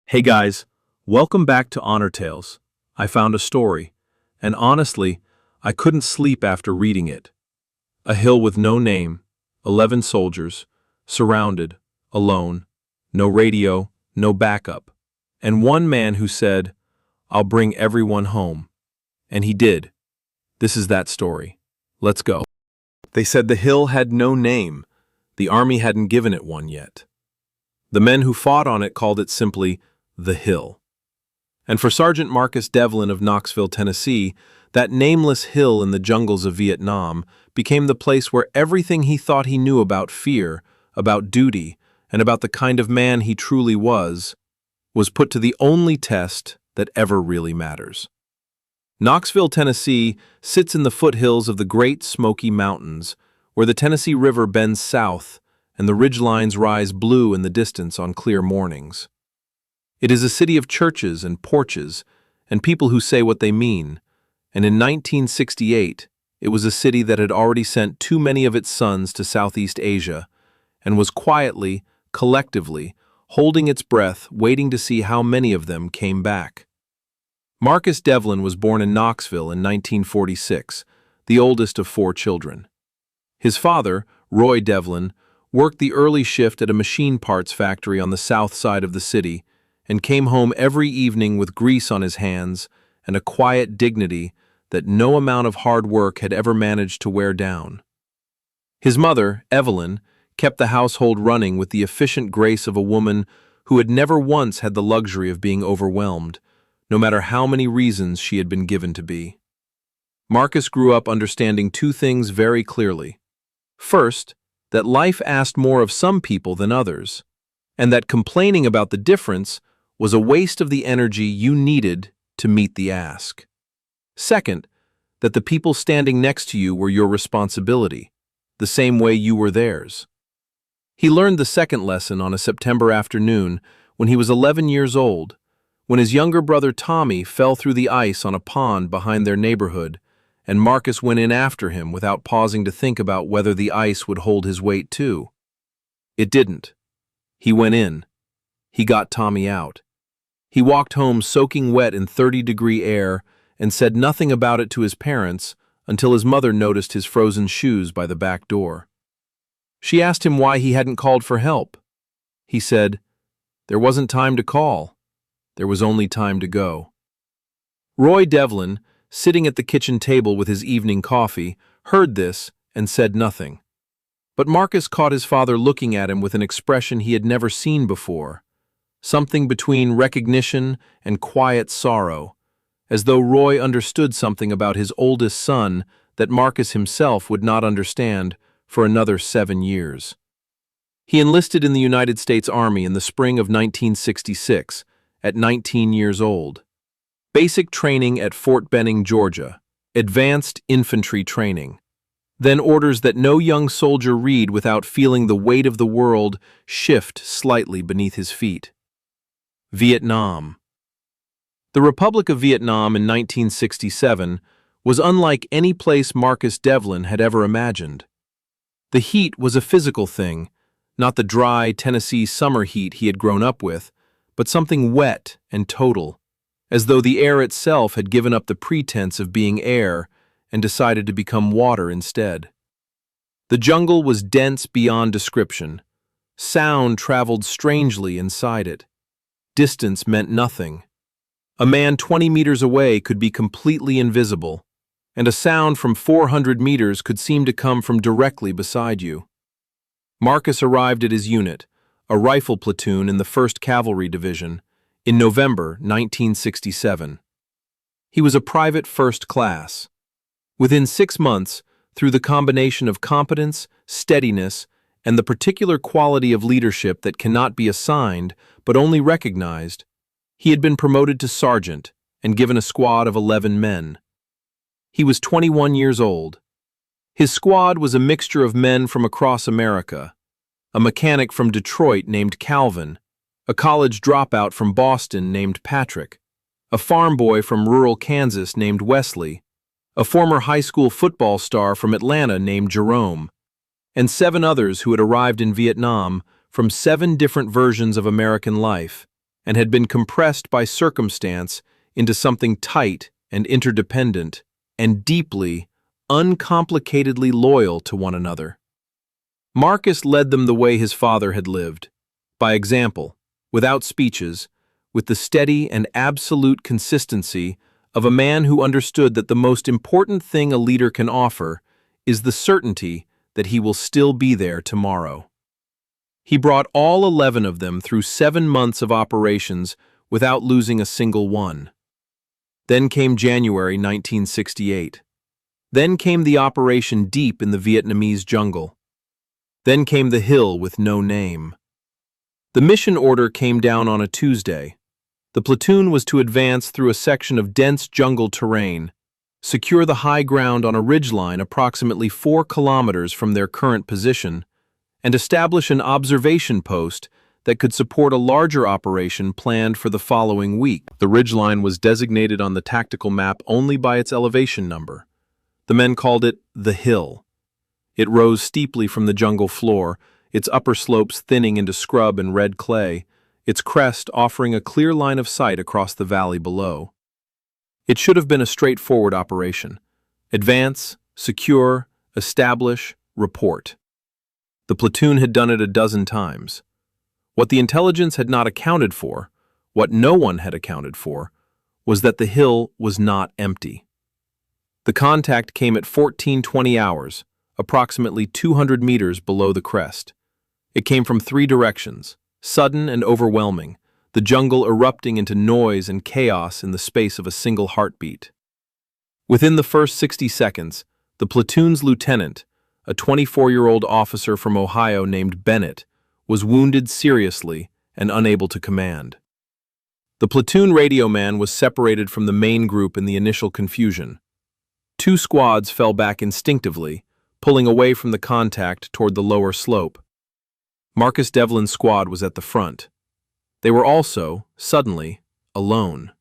Hey guys, welcome back to Honor Tales. I found a story, and honestly, I couldn't sleep after reading it. A hill with no name, 11 soldiers, surrounded, alone, no radio, no backup, and one man who said, "I'll bring everyone home." And he did. This is that story. Let's go. They said the hill had no name. The army hadn't given it one yet. The men who fought on it called it simply the Hill. And for Sergeant Marcus Devlin of Knoxville, Tennessee, that nameless hill in the jungles of Vietnam became the place where everything he thought he knew about fear, about duty, and about the kind of man he truly was put to the only test that ever really matters. Knoxville, Tennessee sits in the foothills of the Great Smoky Mountains, where the Tennessee River bends south and the ridgelines rise blue in the distance on clear mornings. It is a city of churches and porches and people who say what they mean, and in 1968, it was a city that had already sent too many of its sons to Southeast Asia and was quietly, collectively, holding its breath, waiting to see how many of them came back. Marcus Devlin was born in Knoxville in 1946, the oldest of 4 children. His father, Roy Devlin, worked the early shift at a machine parts factory on the south side of the city and came home every evening with grease on his hands and a quiet dignity that no amount of hard work had ever managed to wear down. His mother, Evelyn, kept the household running with the efficient grace of a woman who had never once had the luxury of being overwhelmed, no matter how many reasons she had been given to be. Marcus grew up understanding 2 things very clearly. First, that life asked more of some people than others, and that complaining about the difference was a waste of the energy you needed to meet the ask. Second, that the people standing next to you were your responsibility, the same way you were theirs. He learned the second lesson on a September afternoon when he was 11 years old, when his younger brother Tommy fell through the ice on a pond behind their neighborhood, and Marcus went in after him without pausing to think about whether the ice would hold his weight too. It didn't. He went in. He got Tommy out. He walked home soaking wet in 30-degree air and said nothing about it to his parents until his mother noticed his frozen shoes by the back door. She asked him why he hadn't called for help. He said, "There wasn't time to call. There was only time to go." Roy Devlin, sitting at the kitchen table with his evening coffee, heard this and said nothing. But Marcus caught his father looking at him with an expression he had never seen before, something between recognition and quiet sorrow, as though Roy understood something about his oldest son that Marcus himself would not understand for another 7 years. He enlisted in the United States Army in the spring of 1966, at 19 years old. Basic training at Fort Benning, Georgia, advanced infantry training. Then orders that no young soldier read without feeling the weight of the world shift slightly beneath his feet. Vietnam. The Republic of Vietnam in 1967 was unlike any place Marcus Devlin had ever imagined. The heat was a physical thing, not the dry Tennessee summer heat he had grown up with, but something wet and total, as though the air itself had given up the pretense of being air and decided to become water instead. The jungle was dense beyond description. Sound traveled strangely inside it. Distance meant nothing. A man 20 meters away could be completely invisible, and a sound from 400 meters could seem to come from directly beside you. Marcus arrived at his unit, a rifle platoon in the 1st Cavalry Division, in November 1967. He was a private first class. Within 6 months, through the combination of competence, steadiness, and the particular quality of leadership that cannot be assigned but only recognized, he had been promoted to sergeant and given a squad of 11 men. He was 21 years old. His squad was a mixture of men from across America, a mechanic from Detroit named Calvin, a college dropout from Boston named Patrick, a farm boy from rural Kansas named Wesley, a former high school football star from Atlanta named Jerome, and 7 others who had arrived in Vietnam from 7 different versions of American life and had been compressed by circumstance into something tight and interdependent and deeply, uncomplicatedly loyal to one another. Marcus led them the way his father had lived, by example, without speeches, with the steady and absolute consistency of a man who understood that the most important thing a leader can offer is the certainty that he will still be there tomorrow. He brought all 11 of them through 7 months of operations without losing a single one. Then came January 1968. Then came the operation deep in the Vietnamese jungle. Then came the hill with no name. The mission order came down on a Tuesday. The platoon was to advance through a section of dense jungle terrain, secure the high ground on a ridgeline approximately 4 kilometers from their current position, and establish an observation post that could support a larger operation planned for the following week. The ridgeline was designated on the tactical map only by its elevation number. The men called it the hill. It rose steeply from the jungle floor, its upper slopes thinning into scrub and red clay, its crest offering a clear line of sight across the valley below. It should have been a straightforward operation. Advance, secure, establish, report. The platoon had done it a dozen times. What the intelligence had not accounted for, what no one had accounted for, was that the hill was not empty. The contact came at 14:20 hours, approximately 200 meters below the crest. It came from 3 directions, sudden and overwhelming, the jungle erupting into noise and chaos in the space of a single heartbeat. Within the first 60 seconds, the platoon's lieutenant, a 24-year-old officer from Ohio named Bennett, was wounded seriously and unable to command. The platoon radio man was separated from the main group in the initial confusion. 2 squads fell back instinctively, pulling away from the contact toward the lower slope. Marcus Devlin's squad was at the front. They were also, suddenly, alone.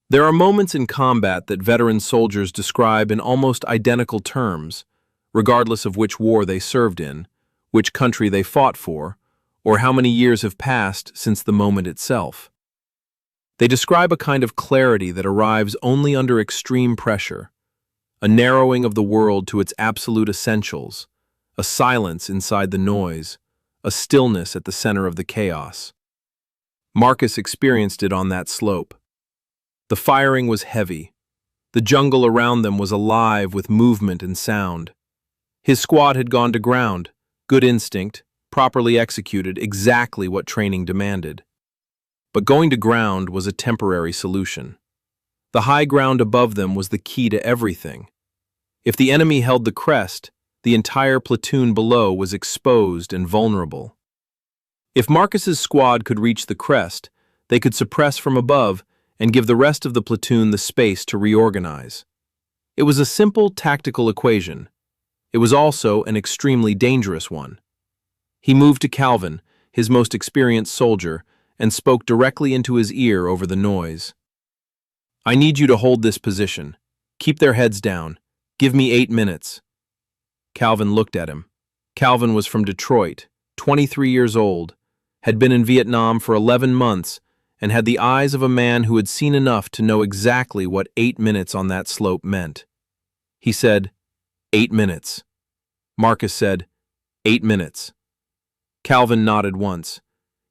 There are moments in combat that veteran soldiers describe in almost identical terms, regardless of which war they served in, which country they fought for, or how many years have passed since the moment itself. They describe a kind of clarity that arrives only under extreme pressure, a narrowing of the world to its absolute essentials, a silence inside the noise, a stillness at the center of the chaos. Marcus experienced it on that slope. The firing was heavy. The jungle around them was alive with movement and sound. His squad had gone to ground, good instinct, properly executed, exactly what training demanded. But going to ground was a temporary solution. The high ground above them was the key to everything. If the enemy held the crest, the entire platoon below was exposed and vulnerable. If Marcus's squad could reach the crest, they could suppress from above and give the rest of the platoon the space to reorganize. It was a simple tactical equation. It was also an extremely dangerous one. He moved to Calvin, his most experienced soldier, and spoke directly into his ear over the noise. "I need you to hold this position. Keep their heads down. Give me 8 minutes." Calvin looked at him. Calvin was from Detroit, 23 years old, had been in Vietnam for 11 months, and had the eyes of a man who had seen enough to know exactly what 8 minutes on that slope meant. He said, 8 minutes. Marcus said, 8 minutes. Calvin nodded once.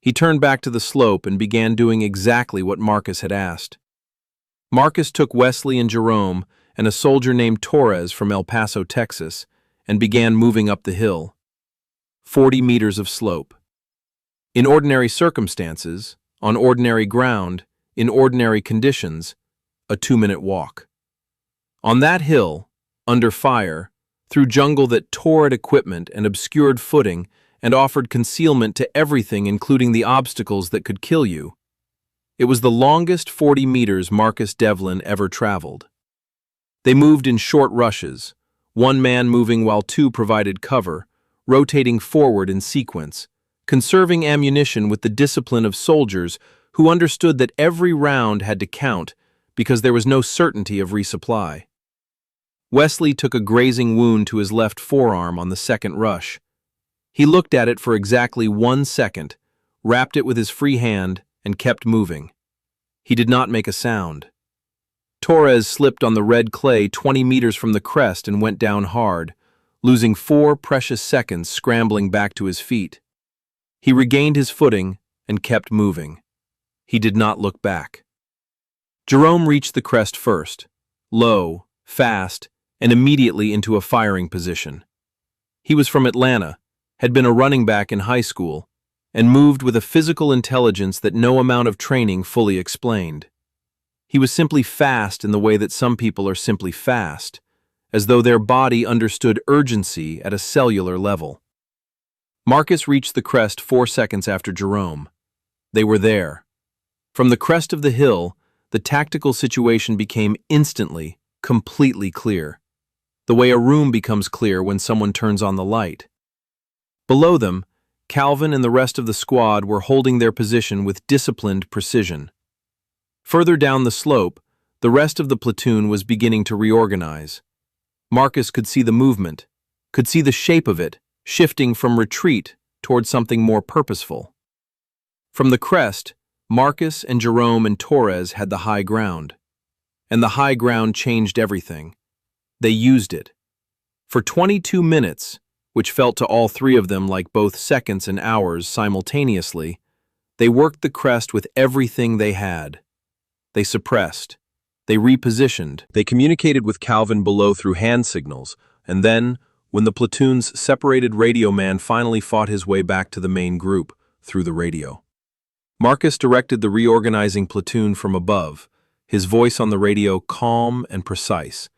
He turned back to the slope and began doing exactly what Marcus had asked. Marcus took Wesley and Jerome and a soldier named Torres from El Paso, Texas, and began moving up the hill. 40 meters of slope. In ordinary circumstances, on ordinary ground, in ordinary conditions, a 2-minute walk. On that hill, under fire, through jungle that tore at equipment and obscured footing and offered concealment to everything including the obstacles that could kill you, it was the longest 40 meters Marcus Devlin ever traveled. They moved in short rushes, one man moving while 2 provided cover, rotating forward in sequence, conserving ammunition with the discipline of soldiers who understood that every round had to count because there was no certainty of resupply. Wesley took a grazing wound to his left forearm on the second rush. He looked at it for exactly 1 second, wrapped it with his free hand, and kept moving. He did not make a sound. Torres slipped on the red clay 20 meters from the crest and went down hard, losing 4 precious seconds scrambling back to his feet. He regained his footing and kept moving. He did not look back. Jerome reached the crest first, low, fast, and immediately into a firing position. He was from Atlanta, had been a running back in high school, and moved with a physical intelligence that no amount of training fully explained. He was simply fast in the way that some people are simply fast, as though their body understood urgency at a cellular level. Marcus reached the crest 4 seconds after Jerome. They were there. From the crest of the hill, the tactical situation became instantly, completely clear, the way a room becomes clear when someone turns on the light. Below them, Calvin and the rest of the squad were holding their position with disciplined precision. Further down the slope, the rest of the platoon was beginning to reorganize. Marcus could see the movement, could see the shape of it, shifting from retreat toward something more purposeful. From the crest, Marcus and Jerome and Torres had the high ground. And the high ground changed everything. They used it. For 22 minutes, which felt to all 3 of them like both seconds and hours simultaneously, they worked the crest with everything they had. They suppressed. They repositioned. They communicated with Calvin below through hand signals, and then, when the platoon's separated radio man finally fought his way back to the main group, through the radio. Marcus directed the reorganizing platoon from above, his voice on the radio calm and precise,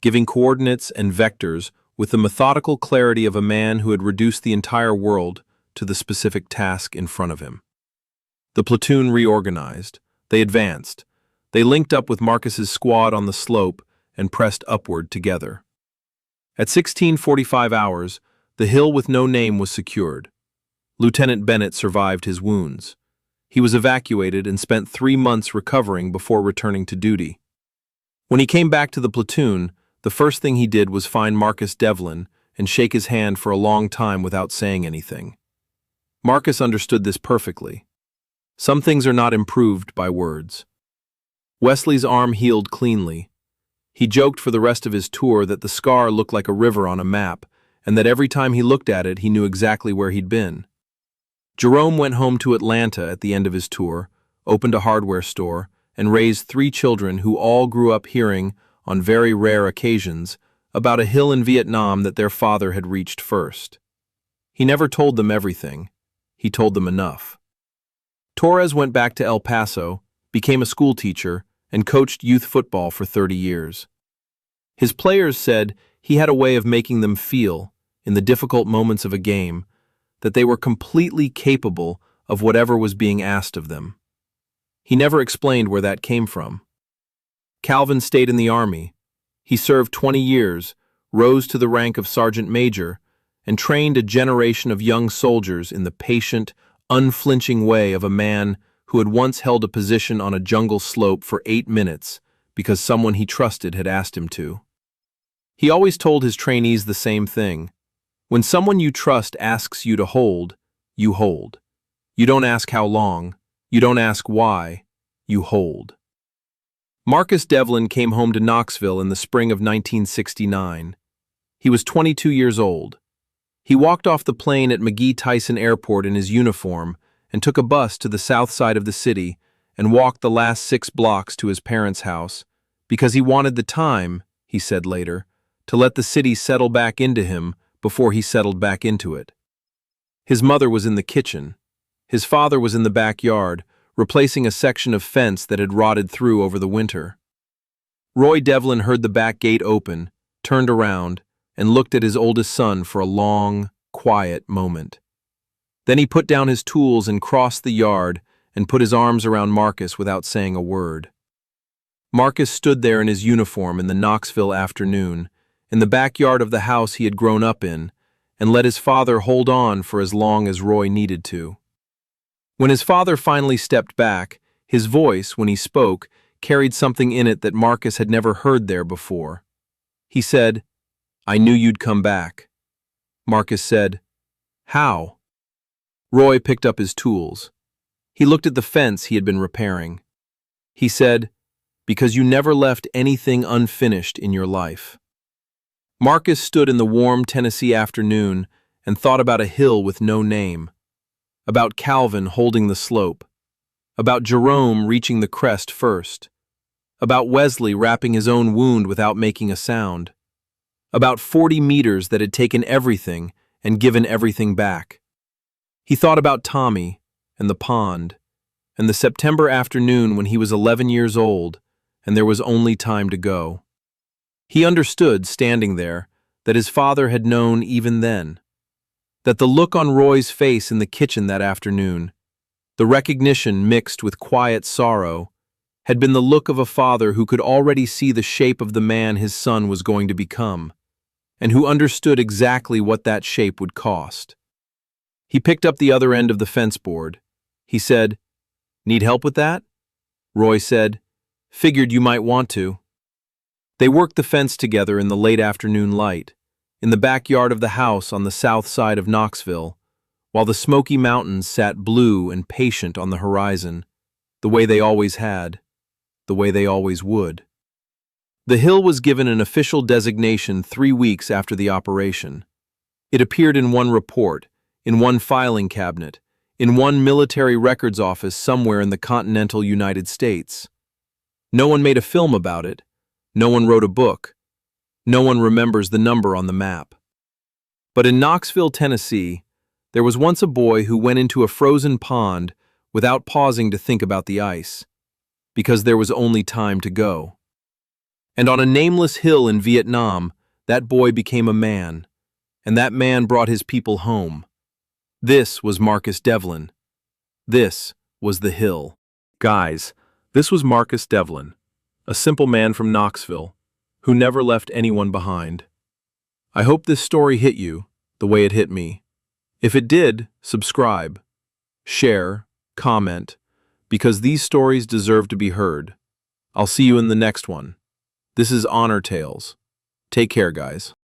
giving coordinates and vectors with the methodical clarity of a man who had reduced the entire world to the specific task in front of him. The platoon reorganized. They advanced. They linked up with Marcus's squad on the slope and pressed upward together. At 16:45 hours, the hill with no name was secured. Lieutenant Bennett survived his wounds. He was evacuated and spent 3 months recovering before returning to duty. When he came back to the platoon, the first thing he did was find Marcus Devlin and shake his hand for a long time without saying anything. Marcus understood this perfectly. Some things are not improved by words. Wesley's arm healed cleanly. He joked for the rest of his tour that the scar looked like a river on a map, and that every time he looked at it, he knew exactly where he'd been. Jerome went home to Atlanta at the end of his tour, opened a hardware store, and raised 3 children who all grew up hearing, on very rare occasions, about a hill in Vietnam that their father had reached first. He never told them everything. He told them enough. Torres went back to El Paso, became a school teacher, and coached youth football for 30 years. His players said he had a way of making them feel, in the difficult moments of a game, that they were completely capable of whatever was being asked of them. He never explained where that came from. Calvin stayed in the Army. He served 20 years, rose to the rank of Sergeant Major, and trained a generation of young soldiers in the patient, unflinching way of a man who had once held a position on a jungle slope for 8 minutes because someone he trusted had asked him to. He always told his trainees the same thing. When someone you trust asks you to hold, you hold. You don't ask how long, you don't ask why, you hold. Marcus Devlin came home to Knoxville in the spring of 1969. He was 22 years old. He walked off the plane at McGee-Tyson Airport in his uniform and took a bus to the south side of the city and walked the last 6 blocks to his parents' house because he wanted the time, he said later, to let the city settle back into him before he settled back into it. His mother was in the kitchen. His father was in the backyard, replacing a section of fence that had rotted through over the winter. Roy Devlin heard the back gate open, turned around, and looked at his oldest son for a long, quiet moment. Then he put down his tools and crossed the yard and put his arms around Marcus without saying a word. Marcus stood there in his uniform in the Knoxville afternoon, in the backyard of the house he had grown up in, and let his father hold on for as long as Roy needed to. When his father finally stepped back, his voice, when he spoke, carried something in it that Marcus had never heard there before. He said, "I knew you'd come back." Marcus said, "How?" Roy picked up his tools. He looked at the fence he had been repairing. He said, "Because you never left anything unfinished in your life." Marcus stood in the warm Tennessee afternoon and thought about a hill with no name, about Calvin holding the slope, about Jerome reaching the crest first, about Wesley wrapping his own wound without making a sound, about 40 meters that had taken everything and given everything back. He thought about Tommy and the pond, and the September afternoon when he was 11 years old and there was only time to go. He understood, standing there, that his father had known even then, that the look on Roy's face in the kitchen that afternoon, the recognition mixed with quiet sorrow, had been the look of a father who could already see the shape of the man his son was going to become, and who understood exactly what that shape would cost. He picked up the other end of the fence board. He said, "Need help with that?" Roy said, "Figured you might want to." They worked the fence together in the late afternoon light, in the backyard of the house on the south side of Knoxville, while the Smoky Mountains sat blue and patient on the horizon, the way they always had, the way they always would. The hill was given an official designation 3 weeks after the operation. It appeared in one report, in one filing cabinet, in one military records office somewhere in the continental United States. No one made a film about it. No one wrote a book. No one remembers the number on the map. But in Knoxville, Tennessee, there was once a boy who went into a frozen pond without pausing to think about the ice, because there was only time to go. And on a nameless hill in Vietnam, that boy became a man, and that man brought his people home. This was Marcus Devlin. This was the hill. Guys, this was Marcus Devlin, a simple man from Knoxville, who never left anyone behind. I hope this story hit you the way it hit me. If it did, subscribe, share, comment, because these stories deserve to be heard. I'll see you in the next one. This is Honor Tales. Take care, guys.